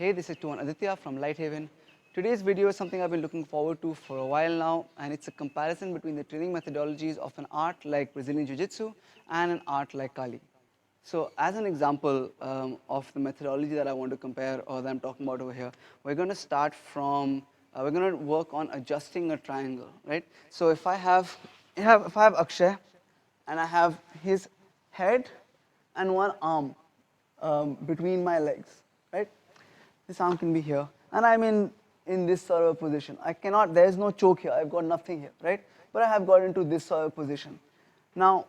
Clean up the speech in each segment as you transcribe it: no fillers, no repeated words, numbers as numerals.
Hey, this is Tuan Aditya from LightHaven. Today's video is something I've been looking forward to for a while now, and it's a comparison between the training methodologies of an art like Brazilian Jiu-Jitsu and an art like Kali. So as an example of the methodology that I want to compare or that I'm talking about over here, we're going to start from, we're going to work on adjusting a triangle, right? So if I have Akshay and I have his head and one arm between my legs, right? This arm can be here, and I'm in this sort of position. I cannot, there's no choke here, I've got nothing here, right? But I have got into this sort of position. Now,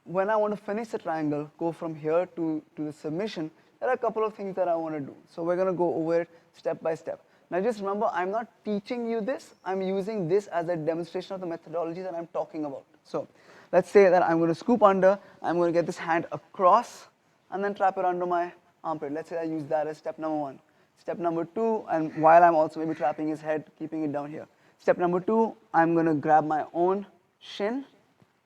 when I want to finish the triangle, go from here to the submission, there are a couple of things that I want to do. So we're going to go over it step by step. Now just remember, I'm not teaching you this, I'm using this as a demonstration of the methodology that I'm talking about. So let's say that I'm going to scoop under, I'm going to get this hand across, and then trap it under my armpit. Let's say I use that as step number one. Step number two, and while I'm also maybe trapping his head, keeping it down here. Step number two, I'm going to grab my own shin.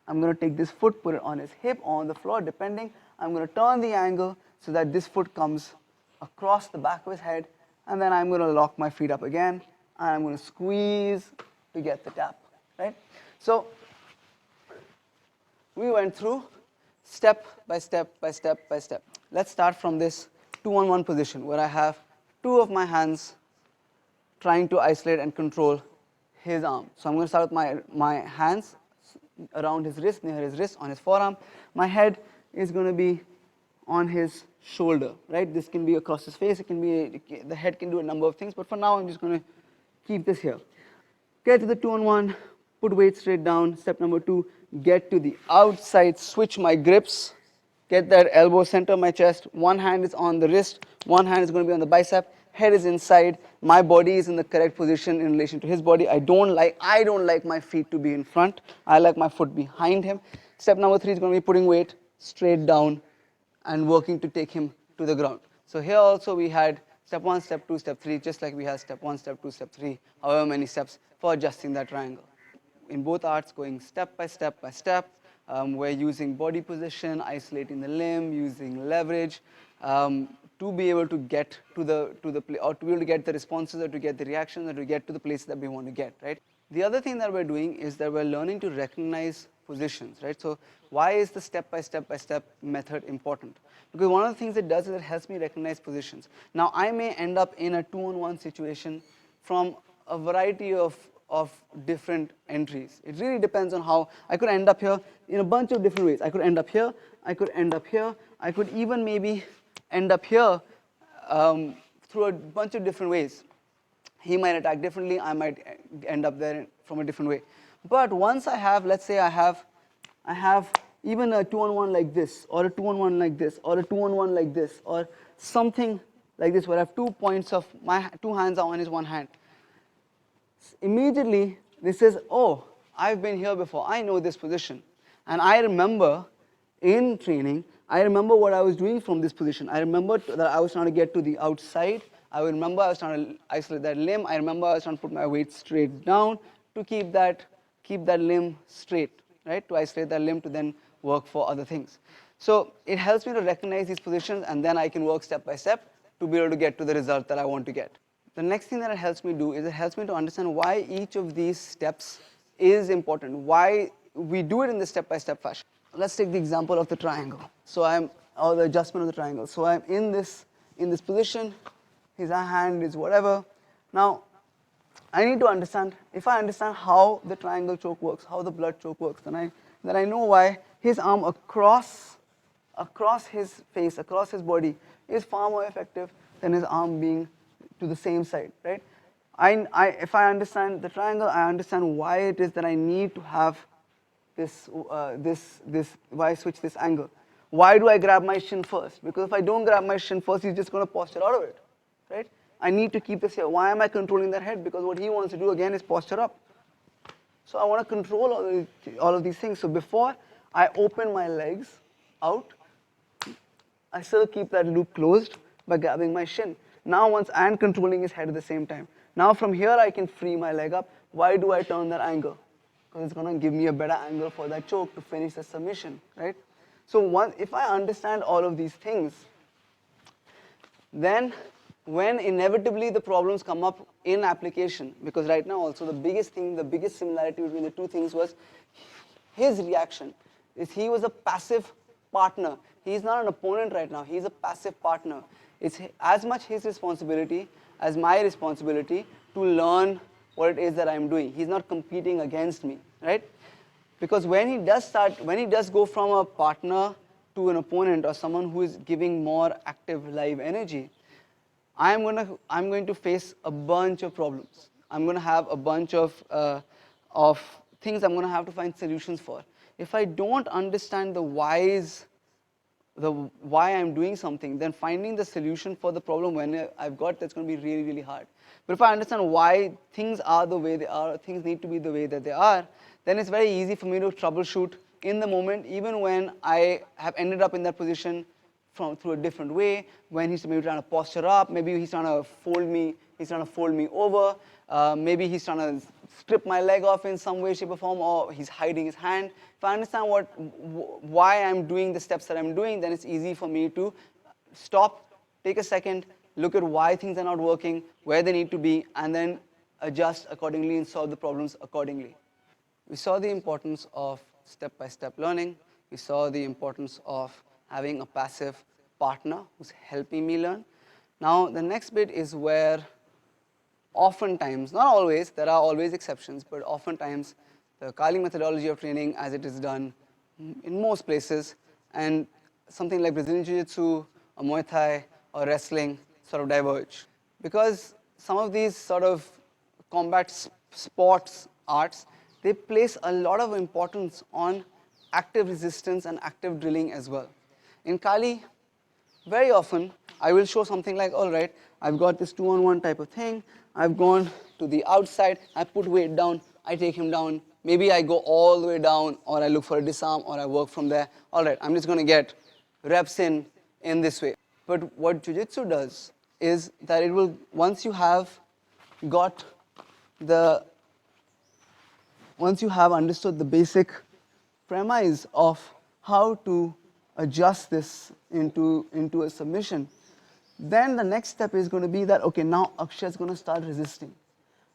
I'm going to take this foot, put it on his hip or on the floor, depending. I'm going to turn the angle so that this foot comes across the back of his head, and then I'm going to lock my feet up again, and I'm going to squeeze to get the tap, right? So we went through step by step by step by step. Let's start from this 2-on-1 position where I have two of my hands trying to isolate and control his arm. So I'm going to start with my hands around his wrist, near his wrist, on his forearm. My head is going to be on his shoulder, right? This can be across his face, it can be, the head can do a number of things, but for now I'm just going to keep this here. Get to the 2-on-1, put weight straight down. Step number two, get to the outside, switch my grips, get that elbow center of my chest. One hand is on the wrist, one hand is going to be on the bicep, head is inside, my body is in the correct position in relation to his body. I don't like my feet to be in front, I like my foot behind him. Step number three is going to be putting weight straight down and working to take him to the ground. So here also we had step one, step two, step three, just like we had step one, step two, step three, however many steps for adjusting that triangle. In both arts, going step by step by step. We're using body position, isolating the limb, using leverage to be able to get to the or to be able to get the responses, or to get the reactions, or to get to the place that we want to get, right? The other thing that we're doing is that we're learning to recognize positions, right? So why is the step by step by step method important? Because one of the things it does is it helps me recognize positions. Now I may end up in a 2-on-1 situation from a variety of different entries. It really depends on how. I could end up here in a bunch of different ways. I could end up here, I could end up here, I could even maybe end up here through a bunch of different ways. He might attack differently, I might end up there from a different way. But once I have, let's say I have even a 2-on-1 like this, or a 2-on-1 like this, or a 2-on-1 like this, or something like this where I have 2 points of my two hands are on his one hand. Immediately this says, oh, I've been here before, I know this position. And I remember in training, I remember what I was doing from this position. I remember that I was trying to get to the outside. I remember I was trying to isolate that limb. I remember I was trying to put my weight straight down to keep that limb straight, right? To isolate that limb to then work for other things. So it helps me to recognize these positions, and then I can work step by step to be able to get to the result that I want to get. The next thing that it helps me do is it helps me to understand why each of these steps is important, why we do it in this step-by-step fashion. Let's take the example of the triangle. So or the adjustment of the triangle. So I'm in this position, his hand is whatever. Now, I need to understand, if I understand how the triangle choke works, how the blood choke works, then I know why his arm across his face, across his body is far more effective than his arm being to the same side, right? If I understand the triangle, I understand why it is that I need to have why I switch this angle. Why do I grab my shin first? Because if I don't grab my shin first, he's just going to posture out of it, right? I need to keep this here. Why am I controlling that head? Because what he wants to do again is posture up. So I want to control all of these things. So before I open my legs out, I still keep that loop closed by grabbing my shin. Now once I'm controlling his head at the same time. Now from here I can free my leg up. Why do I turn that angle? Because it's going to give me a better angle for that choke to finish the submission, right? So if I understand all of these things, then when inevitably the problems come up in application, because right now also the biggest thing, the biggest similarity between the two things was his reaction. Is he was a passive partner. He's not an opponent right now. He's a passive partner. It's as much his responsibility as my responsibility to learn what it is that I'm doing. He's not competing against me, right? Because when he does go from a partner to an opponent or someone who is giving more active live energy, I'm going to face a bunch of problems. I'm going to have a bunch of things I'm going to have to find solutions for. If I don't understand the why I'm doing something, then finding the solution for the problem when I've got that's going to be really, really hard. But if I understand why things are the way they are, things need to be the way that they are, then it's very easy for me to troubleshoot in the moment, even when I have ended up in that position through a different way, when he's maybe trying to posture up, maybe he's trying to fold me over, maybe he's trying to strip my leg off in some way, shape or form, or he's hiding his hand. If I understand why I'm doing the steps that I'm doing, then it's easy for me to stop, take a second, look at why things are not working, where they need to be, and then adjust accordingly and solve the problems accordingly. We saw the importance of step-by-step learning. We saw the importance of having a passive partner who's helping me learn. Now, the next bit is where oftentimes, not always, there are always exceptions, but oftentimes the Kali methodology of training as it is done in most places, and something like Brazilian Jiu-Jitsu or Muay Thai or wrestling sort of diverge. Because some of these sort of combat sports arts, they place a lot of importance on active resistance and active drilling as well. In Kali, very often, I will show something like, all right, I've got this 2-on-1 type of thing, I've gone to the outside, I put weight down, I take him down, maybe I go all the way down, or I look for a disarm, or I work from there. All right, I'm just going to get reps in this way. But what Jiu-Jitsu does is that it will, once you have understood the basic premise of how to adjust this into a submission, then the next step is going to be that, okay, now Akshay is going to start resisting.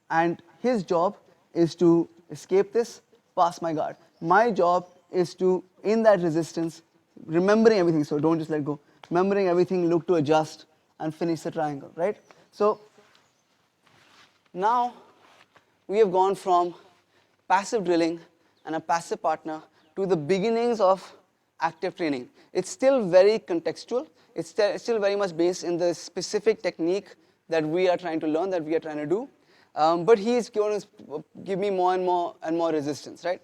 And his job is to escape this, pass my guard. My job is to, in that resistance, remembering everything, so don't just let go, remembering everything, look to adjust and finish the triangle, right? So now we have gone from passive drilling and a passive partner to the beginnings of active training. It's still very contextual. It's still very much based in the specific technique that we are trying to learn, that we are trying to do. But he is going to give me more and more resistance, right?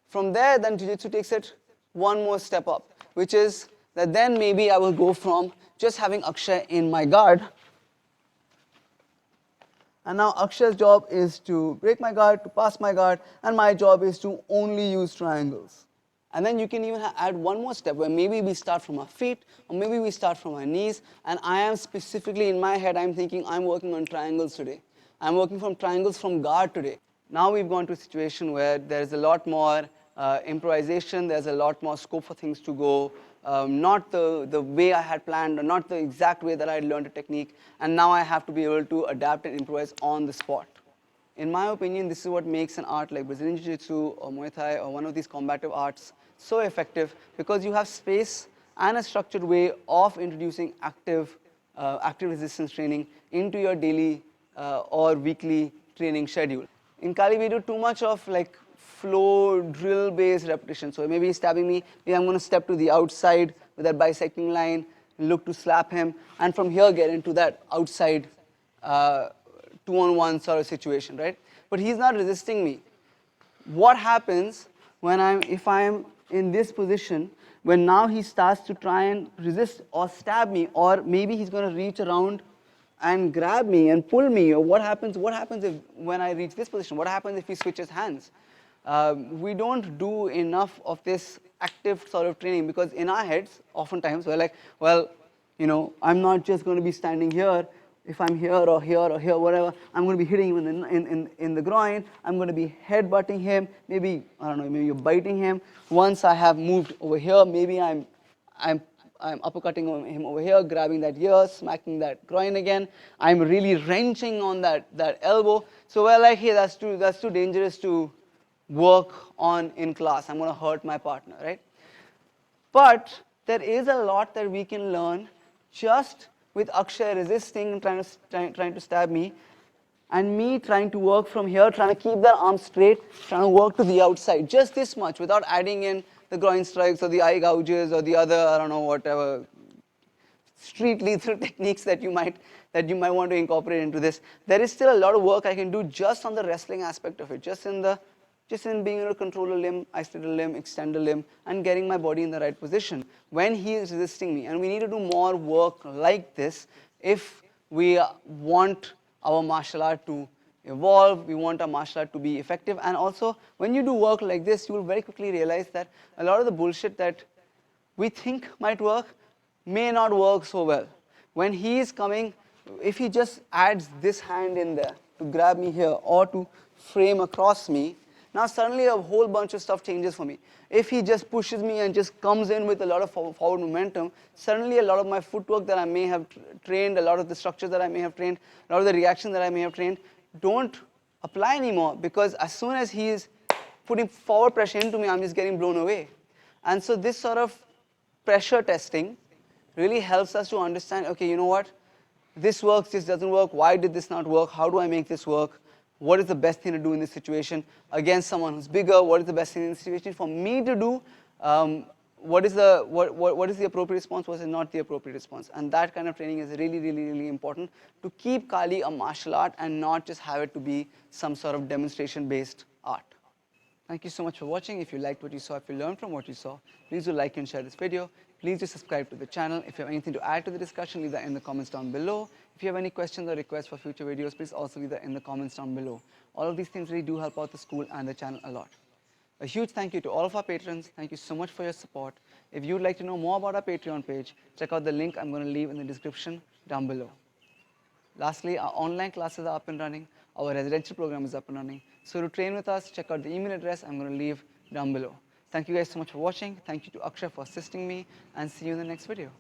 From there, then Jiu-Jitsu takes it one more step up, which is that then maybe I will go from just having Akshay in my guard, and now Akshay's job is to break my guard, to pass my guard, and my job is to only use triangles. And then you can even add one more step where maybe we start from our feet, or maybe we start from our knees, and I am specifically in my head, I'm thinking I'm working on triangles today. I'm working from triangles from guard today. Now we've gone to a situation where there's a lot more improvisation, there's a lot more scope for things to go, not the way I had planned, or not the exact way that I had learned a technique, and now I have to be able to adapt and improvise on the spot. In my opinion, this is what makes an art like Brazilian Jiu-Jitsu or Muay Thai or one of these combative arts so effective, because you have space and a structured way of introducing active resistance training into your daily or weekly training schedule. In Kali, we do too much of like flow drill based repetition. So maybe he's stabbing me, maybe I'm going to step to the outside with that bisecting line, look to slap him, and from here get into that outside 2-on-1 sort of situation, right? But he's not resisting me. What happens if I'm in this position, when now he starts to try and resist or stab me, or maybe he's going to reach around and grab me and pull me, or what happens when I reach this position? What happens if he switches hands? We don't do enough of this active sort of training, because in our heads, oftentimes, we're like, well, you know, I'm not just going to be standing here. If I'm here or here or here, whatever, I'm going to be hitting him in the groin. I'm going to be headbutting him. Maybe, I don't know, maybe you're biting him. Once I have moved over here, maybe I'm I'm uppercutting him over here, grabbing that ear, smacking that groin again. I'm really wrenching on that elbow. So we're like, hey, that's too dangerous to work on in class. I'm going to hurt my partner, right? But there is a lot that we can learn just with Akshay resisting and trying to stab me, and me trying to work from here, trying to keep the arm straight, trying to work to the outside, just this much, without adding in the groin strikes or the eye gouges or the other, I don't know, whatever street lethal techniques that you might want to incorporate into this. There is still a lot of work I can do just on the wrestling aspect of it, just in being able to control a limb, isolate a limb, extend a limb, and getting my body in the right position when he is resisting me. And we need to do more work like this if we want our martial art to evolve, we want our martial art to be effective. And also, when you do work like this, you will very quickly realize that a lot of the bullshit that we think might work may not work so well. When he is coming, if he just adds this hand in there to grab me here or to frame across me, now suddenly a whole bunch of stuff changes for me. If he just pushes me and just comes in with a lot of forward momentum, suddenly a lot of my footwork that I may have trained, a lot of the structures that I may have trained, a lot of the reactions that I may have trained don't apply anymore, because as soon as he is putting forward pressure into me, I'm just getting blown away. And so this sort of pressure testing really helps us to understand, okay, you know what, this works, this doesn't work, why did this not work, how do I make this work, what is the best thing to do in this situation against someone who's bigger, what is the best thing in this situation for me to do, what is the appropriate response, what is not the appropriate response. And that kind of training is really, really, really important to keep Kali a martial art and not just have it to be some sort of demonstration-based art. Thank you so much for watching. If you liked what you saw, if you learned from what you saw, please do like and share this video. Please do subscribe to the channel. If you have anything to add to the discussion, leave that in the comments down below. If you have any questions or requests for future videos, please also leave that in the comments down below. All of these things really do help out the school and the channel a lot. A huge thank you to all of our patrons. Thank you so much for your support. If you'd like to know more about our Patreon page, check out the link I'm going to leave in the description down below. Lastly, our online classes are up and running. Our residential program is up and running. So to train with us, check out the email address I'm going to leave down below. Thank you guys so much for watching. Thank you to Akshay for assisting me, and see you in the next video.